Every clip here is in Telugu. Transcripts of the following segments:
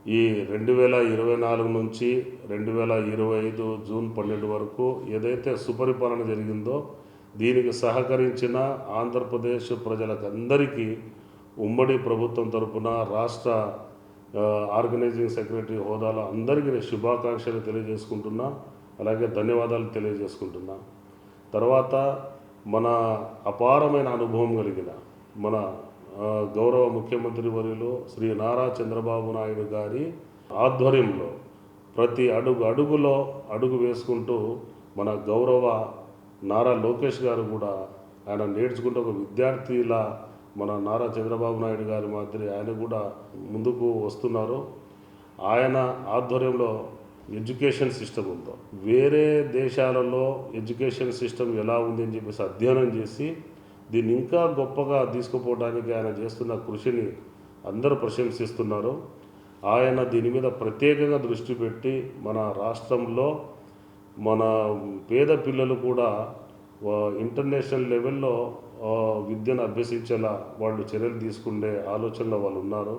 ఈ 2024 నుంచి 2025 జూన్ 12 వరకు ఏదైతే సుపరిపాలన జరిగిందో దీనికి సహకరించిన ఆంధ్రప్రదేశ్ ప్రజలకందరికీ ఉమ్మడి ప్రభుత్వం తరపున రాష్ట్ర ఆర్గనైజింగ్ సెక్రటరీ హోదాలో అందరికీ నేను శుభాకాంక్షలు తెలియజేసుకుంటున్నా, అలాగే ధన్యవాదాలు తెలియజేసుకుంటున్నా. తర్వాత మన అపారమైన అనుభవం కలిగిన మన గౌరవ ముఖ్యమంత్రి వర్యులు శ్రీ నారా చంద్రబాబు నాయుడు గారి ఆధ్వర్యంలో ప్రతి అడుగులో అడుగు వేసుకుంటూ మన గౌరవ నారా లోకేష్ గారు కూడా ఆయన నేర్చుకుంటూ ఒక విద్యార్థిలా మన నారా చంద్రబాబు నాయుడు గారి మాదిరి ఆయన కూడా ముందుకు వస్తున్నారు. ఆయన ఆధ్వర్యంలో ఎడ్యుకేషన్ సిస్టమ్ ఉందో వేరే దేశాలలో ఎడ్యుకేషన్ సిస్టమ్ ఎలా ఉంది అని చెప్పేసి అధ్యయనం చేసి దీన్ని ఇంకా గొప్పగా తీసుకుపోవడానికి ఆయన చేస్తున్న కృషిని అందరూ ప్రశంసిస్తున్నారు. ఆయన దీని మీద ప్రత్యేకంగా దృష్టి పెట్టి మన రాష్ట్రంలో మన పేద పిల్లలు కూడా ఇంటర్నేషనల్ లెవెల్లో విద్యను అభ్యసించేలా వాళ్ళు చర్యలు తీసుకునే ఆలోచనలో వాళ్ళు ఉన్నారు.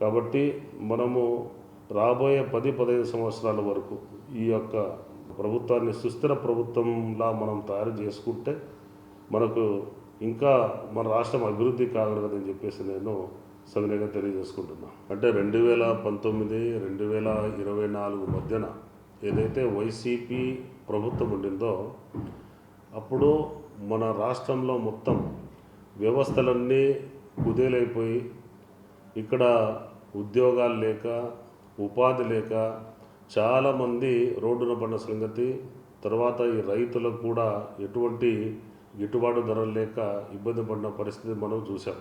కాబట్టి మనము రాబోయే 10-15 సంవత్సరాల వరకు ఈ యొక్క ప్రభుత్వాన్ని సుస్థిర ప్రభుత్వంలా మనం తయారు చేసుకుంటే మనకు ఇంకా మన రాష్ట్రం అభివృద్ధి కాగలదని చెప్పేసి నేను సవినయంగా తెలియజేసుకుంటున్నా. అంటే 2019-2024 మధ్యన ఏదైతే వైసీపీ ప్రభుత్వం ఉండిందో అప్పుడు మన రాష్ట్రంలో మొత్తం వ్యవస్థలన్నీ కుదేలైపోయి ఇక్కడ ఉద్యోగాలు లేక ఉపాధి లేక చాలామంది రోడ్డున పడిన సంగతి, తర్వాత ఈ రైతులకు కూడా ఎటువంటి గిట్టుబాటు ధరలు లేక ఇబ్బంది పడిన పరిస్థితి మనం చూసాం.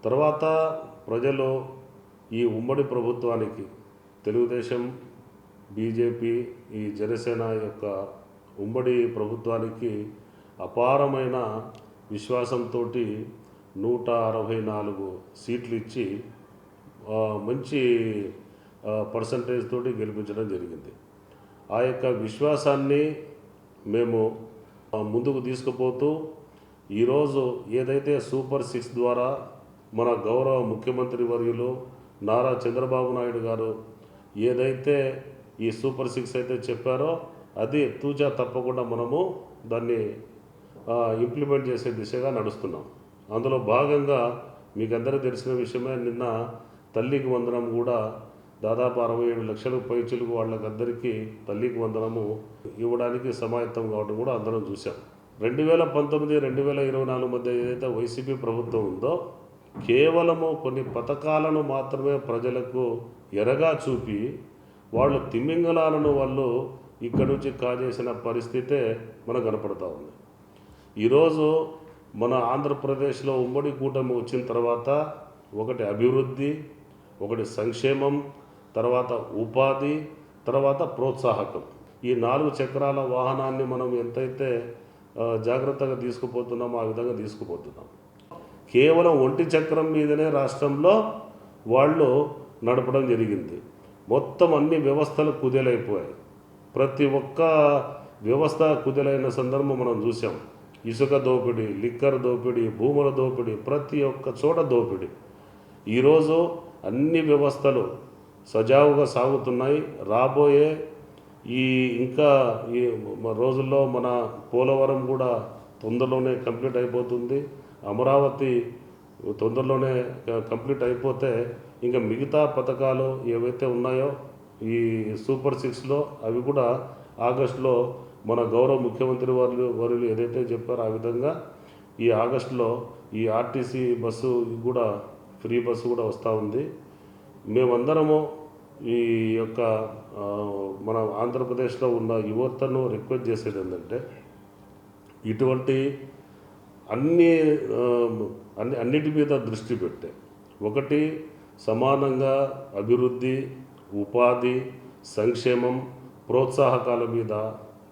తర్వాత ప్రజలు ఈ ఉమ్మడి ప్రభుత్వానికి తెలుగుదేశం, బీజేపీ, ఈ జనసేన యొక్క ఉమ్మడి ప్రభుత్వానికి అపారమైన విశ్వాసంతో 164 సీట్లు ఇచ్చి మంచి పర్సంటేజ్ తోటి గెలిపించడం జరిగింది. ఆ యొక్క విశ్వాసాన్ని మేము ముందుకు తీసుకుపోతూ ఈరోజు ఏదైతే సూపర్ 6 ద్వారా మన గౌరవ ముఖ్యమంత్రి వర్యులు నారా చంద్రబాబు నాయుడు గారు ఏదైతే ఈ సూపర్ 6 అయితే చెప్పారో అది తూచా తప్పకుండా మనము దాన్ని ఇంప్లిమెంట్ చేసే దిశగా నడుస్తున్నాం. అందులో భాగంగా మీకు అందరికీ తెలిసిన విషయమే, నిన్న తల్లికి వందనం కూడా దాదాపు 67 లక్షల పైచులకు వాళ్ళకందరికీ తల్లికి వందనము ఇవ్వడానికి సమాయత్తం కావడం కూడా అందరం చూసాం. 2019-2024 మధ్య ఏదైతే వైసీపీ ప్రభుత్వం ఉందో కేవలము కొన్ని పథకాలను మాత్రమే ప్రజలకు ఎరగా చూపి వాళ్ళు తిమ్మింగళాలను వాళ్ళు ఇక్కడ నుంచి కాజేసిన పరిస్థితే మనకు కనపడతా ఉంది. ఈరోజు మన ఆంధ్రప్రదేశ్లో ఉమ్మడి కూటమి వచ్చిన తర్వాత ఒకటి అభివృద్ధి, ఒకటి సంక్షేమం, తర్వాత ఉపాధి, తర్వాత ప్రోత్సాహకం, ఈ 4 చక్రాల వాహనాన్ని మనం ఎంతైతే జాగ్రత్తగా తీసుకుపోతున్నామో ఆ విధంగా తీసుకుపోతున్నాం. కేవలం ఒంటి చక్రం మీదనే రాష్ట్రంలో వాళ్ళు నడపడం జరిగింది. మొత్తం అన్ని వ్యవస్థలు కుదేలైపోయాయి. ప్రతి ఒక్క వ్యవస్థ కుదేలైన సందర్భం మనం చూసాం. ఇసుక దోపిడీ, లిక్కర్ దోపిడీ, భూముల దోపిడీ, ప్రతి ఒక్క చోట దోపిడీ. ఈరోజు అన్ని వ్యవస్థలు సజావుగా సాగుతున్నాయి. రాబోయే ఇంకా ఈ రోజుల్లో మన పోలవరం కూడా తొందరలోనే కంప్లీట్ అయిపోతుంది. అమరావతి తొందరలోనే కంప్లీట్ అయిపోతే ఇంకా మిగతా పథకాలు ఏవైతే ఉన్నాయో ఈ సూపర్ 6లో అవి కూడా ఆగస్టులో మన గౌరవ ముఖ్యమంత్రి వారు ఏదైతే చెప్పారో ఆ విధంగా ఈ ఆగస్టులో ఈ ఆర్టీసీ బస్సు కూడా ఫ్రీ బస్సు కూడా వస్తూ ఉంది. మేమందరము ఈ యొక్క మన ఆంధ్రప్రదేశ్లో ఉన్న యువతను రిక్వెస్ట్ చేసేది ఏంటంటే ఇటువంటి అన్నిటి మీద దృష్టి పెట్టే, ఒకటి సమానంగా అభివృద్ధి, ఉపాధి, సంక్షేమం, ప్రోత్సాహకాల మీద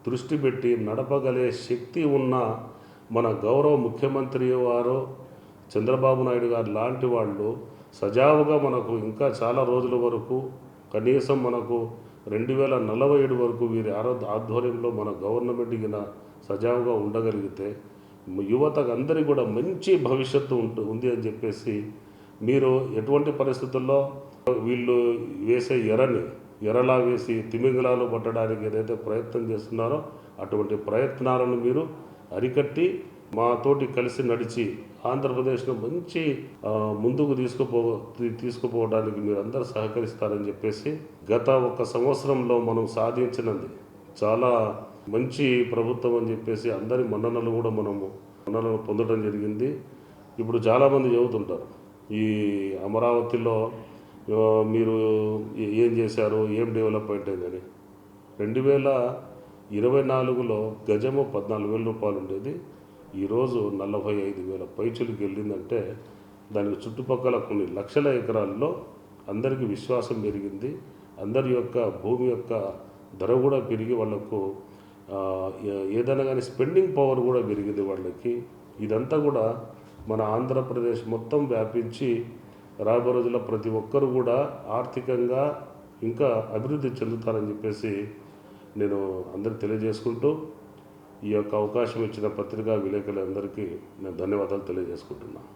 దృష్టి పెట్టి నడపగలే శక్తి ఉన్న మన గౌరవ ముఖ్యమంత్రి వారు చంద్రబాబు నాయుడు గారు లాంటి వాళ్ళు సజావుగా మనకు ఇంకా చాలా రోజుల వరకు, కనీసం మనకు 2047 వరకు వీరి ఆధ్వర్యంలో మన గవర్నమెంట్ కింద సజావుగా ఉండగలిగితే యువతకు అందరికీ కూడా మంచి భవిష్యత్తు ఉంది అని చెప్పేసి మీరు ఎటువంటి పరిస్థితుల్లో వీళ్ళు వేసే ఎరలా వేసి తిమింగలాలు పట్టడానికి ఏదైతే ప్రయత్నం చేస్తున్నారో అటువంటి ప్రయత్నాలను మీరు అరికట్టి మాతోటి కలిసి నడిచి ఆంధ్రప్రదేశ్ను మంచి ముందుకు తీసుకుపోవడానికి మీరు అందరూ సహకరిస్తారని చెప్పేసి గత 1 సంవత్సరంలో మనం సాధించినది చాలా మంచి ప్రభుత్వం అని చెప్పేసి అందరి మన్ననలు కూడా మన్ననలు పొందడం జరిగింది. ఇప్పుడు చాలామంది చెబుతుంటారు ఈ అమరావతిలో మీరు ఏం చేశారు, ఏం డెవలప్మెంట్ అయిందని. 2024లో గజము 14,000 రూపాయలు ఉండేది, ఈరోజు 45,000 పైచులకు వెళ్ళిందంటే దానికి చుట్టుపక్కల కొన్ని లక్షల ఎకరాల్లో అందరికీ విశ్వాసం పెరిగింది. అందరి యొక్క భూమి యొక్క ధర కూడా పెరిగి వాళ్ళకు ఏదైనా కానీ స్పెండింగ్ పవర్ కూడా పెరిగింది వాళ్ళకి. ఇదంతా కూడా మన ఆంధ్రప్రదేశ్ మొత్తం వ్యాపించి రాబోయే రోజుల్లో ప్రతి ఒక్కరు కూడా ఆర్థికంగా ఇంకా అభివృద్ధి చెందుతారని చెప్పేసి నేను అందరికి తెలియజేసుకుంటూ ఈ యొక్క అవకాశం ఇచ్చిన పత్రికా విలేకరులందరికీ నేను ధన్యవాదాలు తెలియజేసుకుంటున్నాను.